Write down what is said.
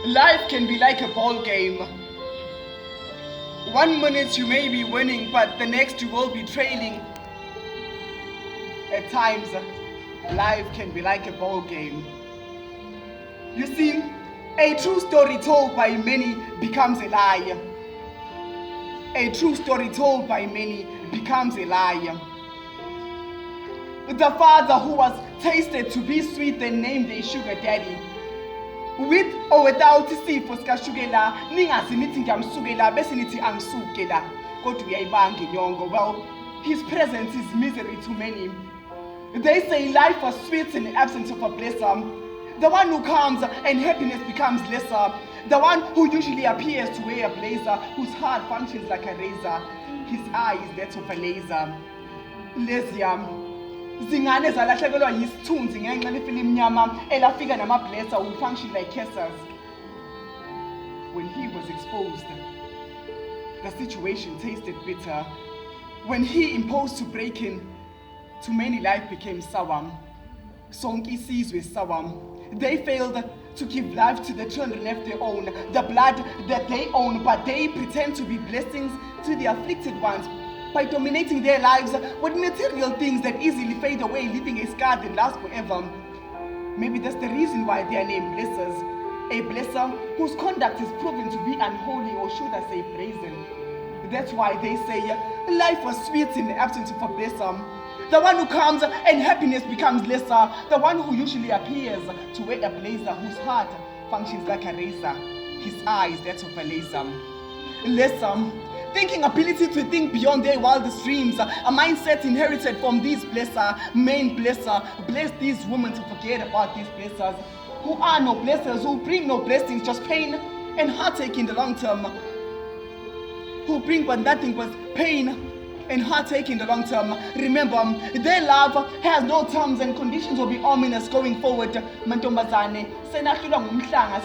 Life can be like a ball game. 1 minute you may be winning, but the next you will be trailing. At times, life can be like a ball game. You see, a true story told by many becomes a lie. A true story told by many becomes a lie. The father who was tasted to be sweet and named a sugar daddy. With or without isifo sikashukela ningazi nithi ngiyamsukela bese nithi angisukela kodwa uyayibanga inyongo. Well, his presence is misery to many. They say life was sweet in the absence of a blesser. The one who comes and happiness becomes lesser. The one who usually appears to wear a blazer, whose heart functions like a razor. His eye is that of a laser. Lesium. Zingane zalahlekelwa yisithunzi ngenxa yefilimu emnyama elafika namablesser who function like cancers. When he was exposed, the situation tasted bitter. When he imposed to break in, to many life became sour. Sonke isizwe sour. They failed to give life to the children left their own, the blood that they own, but they pretend to be blessings to the afflicted ones by dominating their lives with material things that easily fade away, leaving a scar that lasts forever. Maybe that's the reason why they are named blessers. A blesser whose conduct is proven to be unholy, or should I say brazen. That's why they say life was sweet in the absence of a blesser. The one who comes and happiness becomes lesser. The one who usually appears to wear a blazer, whose heart functions like a razor. His eyes, that of a laser. Lesser. Thinking ability to think beyond their wildest dreams. A mindset inherited from these blesser, main blesser. Bless these women to forget about these blessers. Who are no blessers, who bring no blessings, just pain and heartache in the long term. Who bring but nothing but pain and heartache in the long term. Remember, their love has no terms and conditions will be ominous going forward. Mantombazane, senahlulwa ngumhlanga,